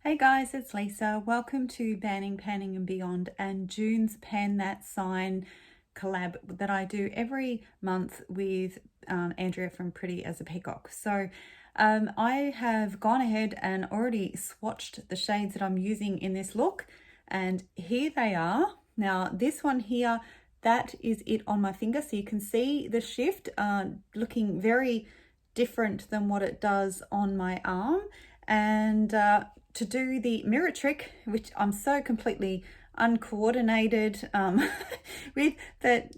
Hey guys, it's Lisa. Welcome to Banning, Panning and Beyond and June's Pan That Sign collab that I do every month with Andrea from Pretty as a Peacock. So I have gone ahead and already swatched the shades that I'm using in this look, and here they are. Now this one here, that is it on my finger, so you can see the shift looking very different than what it does on my arm. And to do the mirror trick, which I'm so completely uncoordinated with that,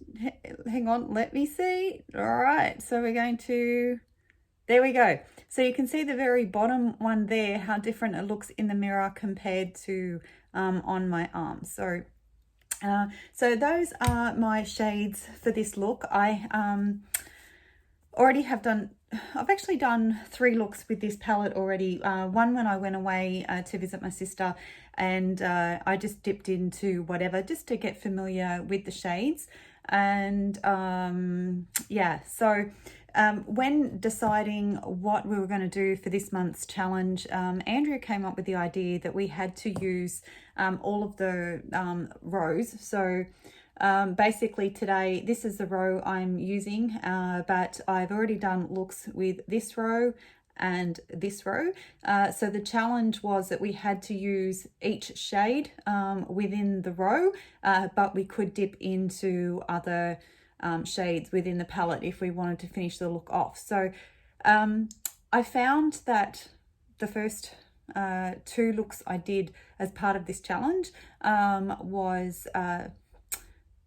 hang on, let me see. All right, so we're going to, there we go. So you can see the very bottom one there, how different it looks in the mirror compared to on my arm. So those are my shades for this look. I've actually done 3 looks with this palette already. One when I went away to visit my sister, and I just dipped into whatever just to get familiar with the shades. And yeah, so when deciding what we were going to do for this month's challenge, Andrea came up with the idea that we had to use all of the rows. So basically today, this is the row I'm using, but I've already done looks with this row and this row. So the challenge was that we had to use each shade within the row, but we could dip into other shades within the palette if we wanted to finish the look off. So I found that the first 2 looks I did as part of this challenge was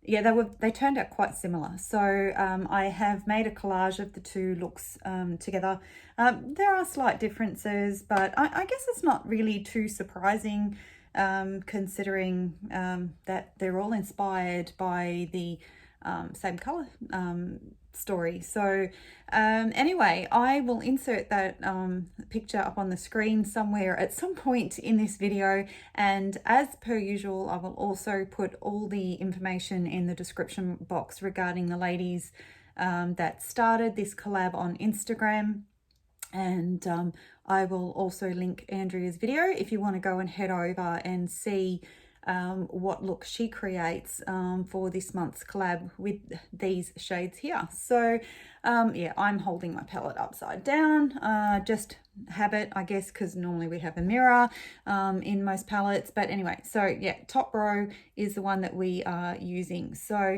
yeah, they turned out quite similar. So I have made a collage of the 2 looks together. There are slight differences, but I guess it's not really too surprising considering that they're all inspired by the same color story. So anyway, I will insert that picture up on the screen somewhere at some point in this video, and as per usual I will also put all the information in the description box regarding the ladies that started this collab on Instagram. And I will also link Andrea's video if you want to go and head over and see what look she creates for this month's collab with these shades here. So yeah, I'm holding my palette upside down, just habit, I guess, because normally we have a mirror in most palettes. But anyway, so yeah, top row is the one that we are using. So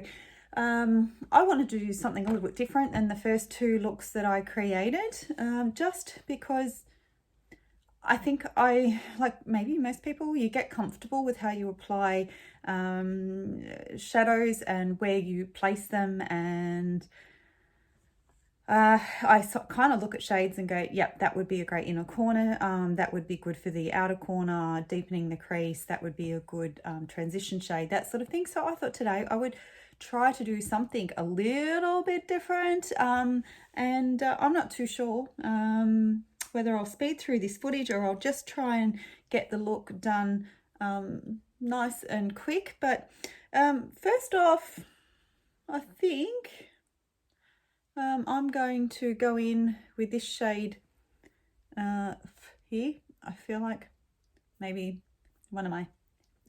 I wanted to do something a little bit different than the first 2 looks that I created, just because I think like maybe most people, you get comfortable with how you apply shadows and where you place them. And I kind of look at shades and go, yep, that would be a great inner corner. That would be good for the outer corner, deepening the crease. That would be a good transition shade, that sort of thing. So I thought today I would try to do something a little bit different. And I'm not too sure whether I'll speed through this footage or I'll just try and get the look done nice and quick. But first off, I think I'm going to go in with this shade here. I feel like maybe one of my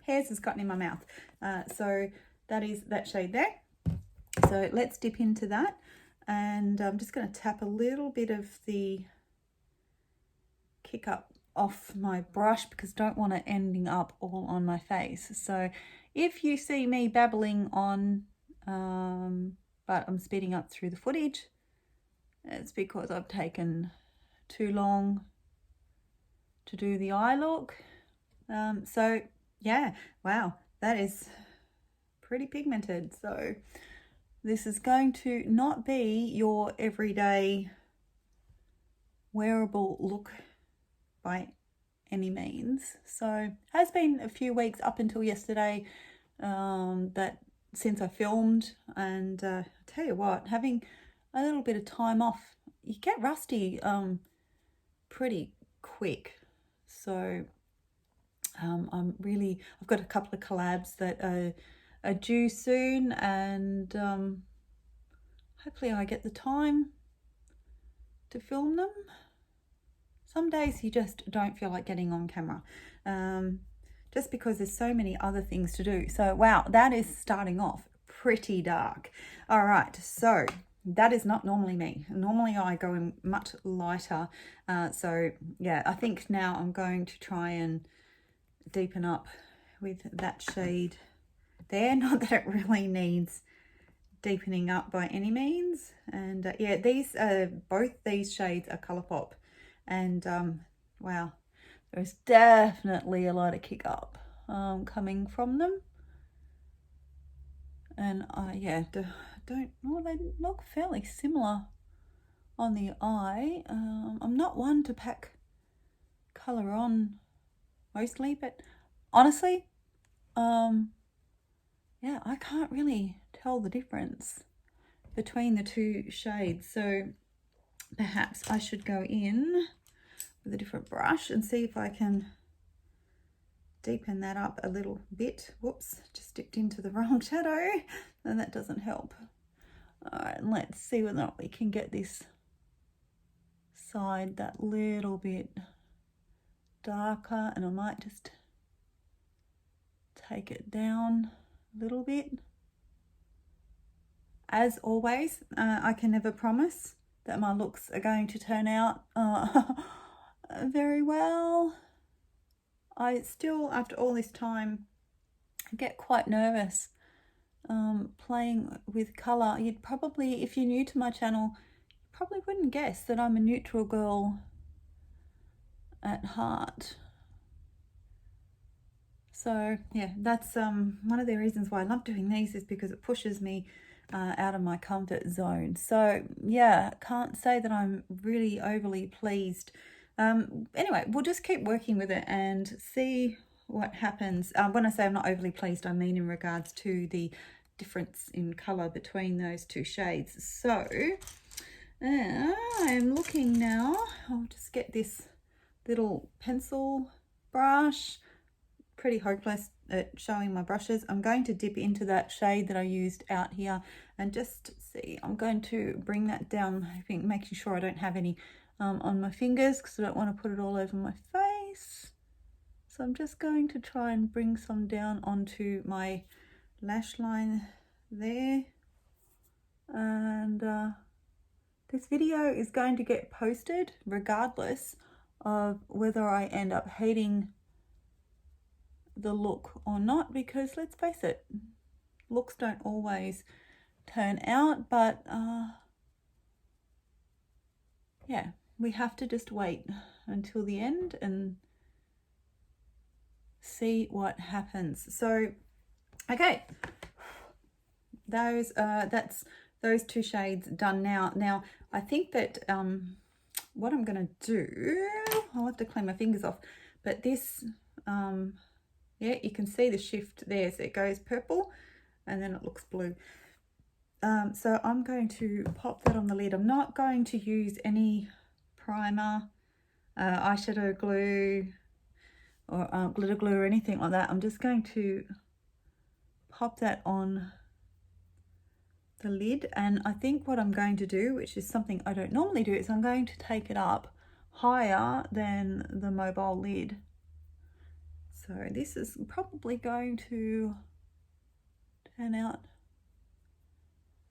hairs has gotten in my mouth. So that is that shade there. So let's dip into that, and I'm just going to tap a little bit of the kick up off my brush because I don't want it ending up all on my face. So if you see me babbling on but I'm speeding up through the footage, it's because I've taken too long to do the eye look. So yeah, wow, that is pretty pigmented. So this is going to not be your everyday wearable look by any means. So has been a few weeks up until yesterday that since I filmed, and I tell you what, having a little bit of time off, you get rusty pretty quick. So I've got a couple of collabs that are due soon, and hopefully I get the time to film them. Some days you just don't feel like getting on camera, just because there's so many other things to do. So wow, that is starting off pretty dark. All right, so that is not normally me. Normally I go in much lighter. So yeah, I think now I'm going to try and deepen up with that shade there. Not that it really needs deepening up by any means. And yeah, these both these shades are Colourpop, and wow, there's definitely a lot of kick up coming from them. And yeah, well, they look fairly similar on the eye. I'm not one to pack colour on mostly, but honestly, yeah, I can't really tell the difference between the two shades. So perhaps I should go in with a different brush and see if I can deepen that up a little bit. Whoops, just dipped into the wrong shadow, and that doesn't help. All right, let's see whether or not we can get this side that little bit darker, and I might just take it down a little bit. As always, I can never promise that my looks are going to turn out very well. I still, after all this time, get quite nervous playing with colour. You'd probably, if you're new to my channel, probably wouldn't guess that I'm a neutral girl at heart. So yeah, that's one of the reasons why I love doing these, is because it pushes me out of my comfort zone. So yeah, can't say that I'm really overly pleased. Anyway, we'll just keep working with it and see what happens. When I say I'm not overly pleased, I mean in regards to the difference in colour between those two shades. So I'm looking now. I'll just get this little pencil brush. Pretty hopeless at showing my brushes. I'm going to dip into that shade that I used out here and just see. I'm going to bring that down, I think, making sure I don't have any on my fingers, because I don't want to put it all over my face. So I'm just going to try and bring some down onto my lash line there. And this video is going to get posted regardless of whether I end up hating the look or not, because let's face it, looks don't always turn out, but yeah, we have to just wait until the end and see what happens. So okay, that's those two shades done now. Now I think that what I'm gonna do, I'll have to clean my fingers off, but this yeah, you can see the shift there. So it goes purple and then it looks blue. So I'm going to pop that on the lid. I'm not going to use any primer, eyeshadow glue, or glitter glue or anything like that. I'm just going to pop that on the lid. And I think what I'm going to do, which is something I don't normally do, is I'm going to take it up higher than the mobile lid. So this is probably going to turn out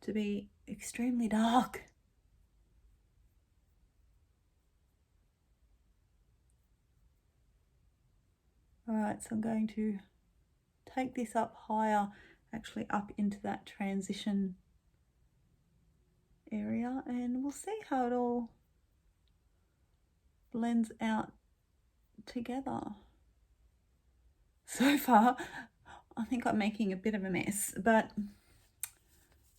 to be extremely dark. All right, so I'm going to take this up higher, actually up into that transition area, and we'll see how it all blends out together. So far, I think I'm making a bit of a mess, but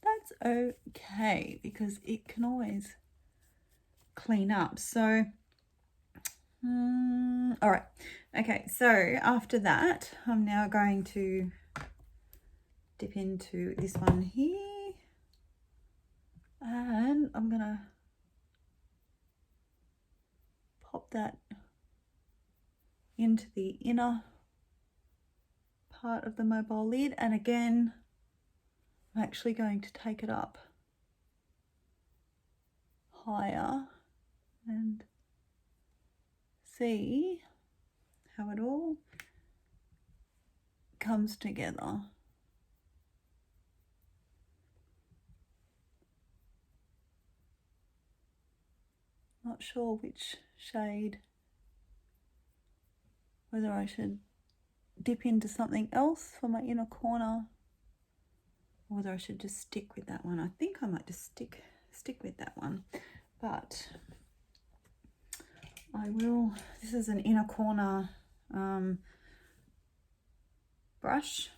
that's okay because it can always clean up. So, all right. Okay, so after that, I'm now going to dip into this one here, and I'm gonna pop that into the inner part of the mobile lid, and again I'm actually going to take it up higher and see how it all comes together. Not sure which shade, whether I should dip into something else for my inner corner, or whether I should just stick with that one. I think I might just stick with that one, but I will. This is an inner corner brush.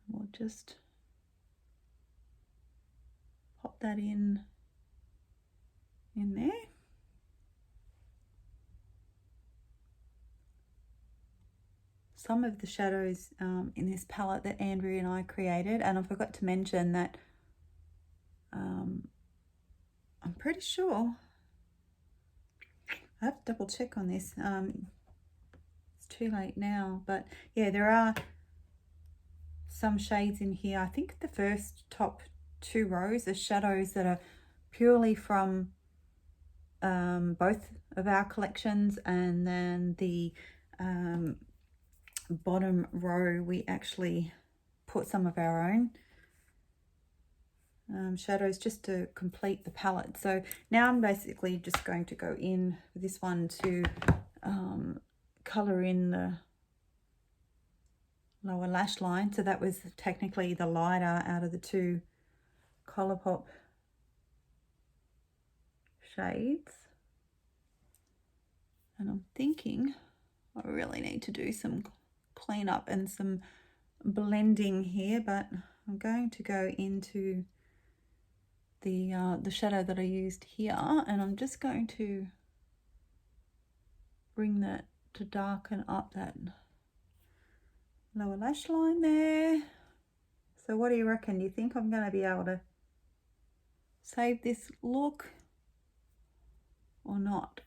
We'll just pop that in there. Some of the shadows in this palette that Andrea and I created, and I forgot to mention that I'm pretty sure, I have to double check on this, it's too late now, but yeah, there are some shades in here. I think the first top 2 rows are shadows that are purely from both of our collections, and then the bottom row we actually put some of our own shadows just to complete the palette. So now I'm basically just going to go in with this one to color in the lower lash line. So that was technically the lighter out of the 2 Collab shades, and I'm thinking I really need to do some cleanup and some blending here, but I'm going to go into the shadow that I used here, and I'm just going to bring that to darken up that lower lash line there. So what do you reckon? Do you think I'm going to be able to save this look or not?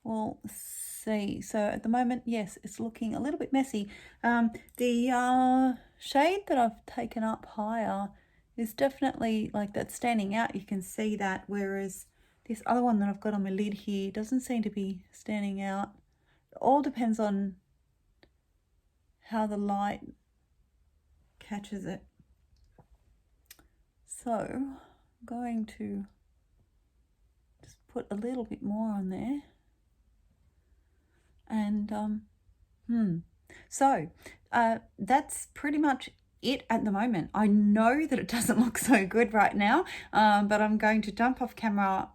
We'll see. So at the moment, yes, it's looking a little bit messy. The shade that I've taken up higher is definitely like that standing out. You can see that, whereas this other one that I've got on my lid here doesn't seem to be standing out. It all depends on how the light catches it. So I'm going to just put a little bit more on there. And so that's pretty much it at the moment. I know that it doesn't look so good right now, but I'm going to jump off camera,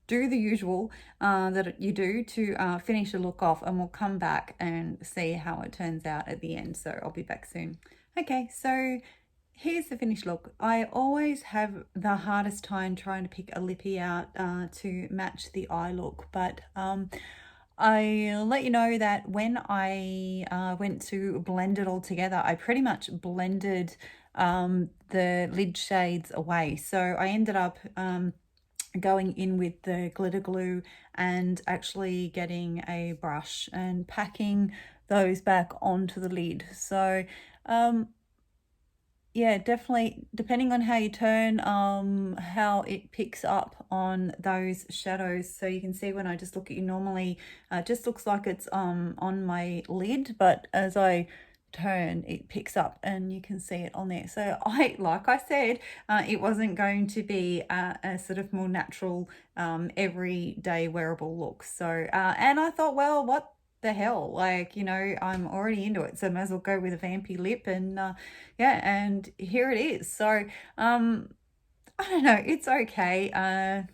do the usual that you do to finish a look off, and we'll come back and see how it turns out at the end. So I'll be back soon. Okay, so here's the finished look. I always have the hardest time trying to pick a lippy out to match the eye look, but I'll let you know that when I went to blend it all together, I pretty much blended the lid shades away. So I ended up going in with the glitter glue and actually getting a brush and packing those back onto the lid. So yeah, definitely depending on how you turn, how it picks up on those shadows. So you can see when I just look at you normally, it just looks like it's on my lid, but as I turn, it picks up and you can see it on there. So like I said, it wasn't going to be a sort of more natural, everyday wearable look. So, and I thought, well, what the hell, like, you know, I'm already into it, so I might as well go with a vampy lip, and yeah, and here it is. So I don't know, it's okay.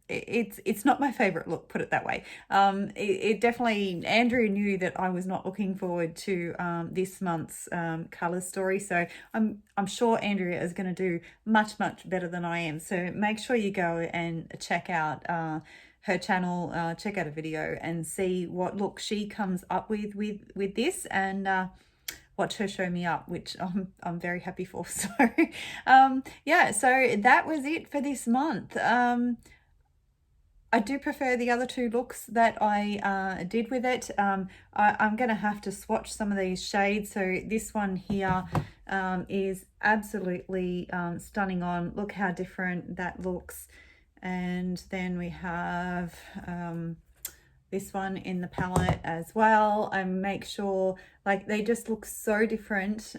It's not my favorite look, put it that way. It definitely, Andrea knew that I was not looking forward to this month's color story, so I'm sure Andrea is going to do much better than I am. So make sure you go and check out her channel, check out a video and see what look she comes up with this, and watch her show me up, which I'm very happy for. So yeah, so that was it for this month. I do prefer the other 2 looks that I did with it. I'm going to have to swatch some of these shades. So this one here is absolutely stunning on. Look how different that looks. And then we have this one in the palette as well. I make sure, like, they just look so different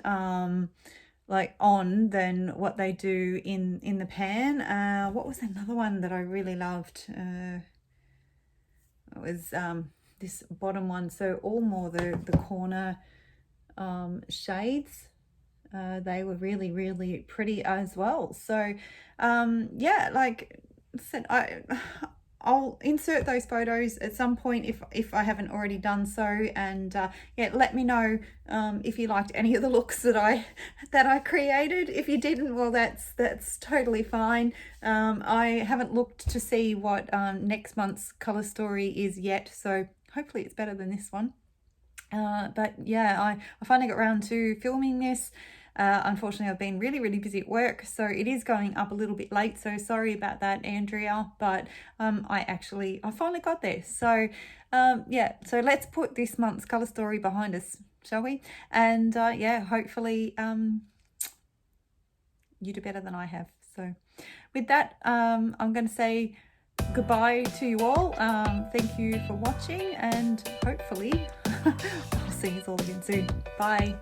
like on than what they do in the pan. What was another one that I really loved? It was this bottom one, so all more the corner shades. They were really, really pretty as well. So yeah, like I said, I'll insert those photos at some point if I haven't already done so, and yeah, let me know if you liked any of the looks that I created. If you didn't, well, that's totally fine. I haven't looked to see what next month's color story is yet, so hopefully it's better than this one. But yeah, I finally got around to filming this. Unfortunately, I've been really, really busy at work, so it is going up a little bit late, so sorry about that, Andrea, but I finally got there. So yeah, so let's put this month's color story behind us, shall we? And yeah, hopefully you do better than I have. So with that, I'm going to say goodbye to you all. Thank you for watching, and hopefully I'll see you all again soon. Bye.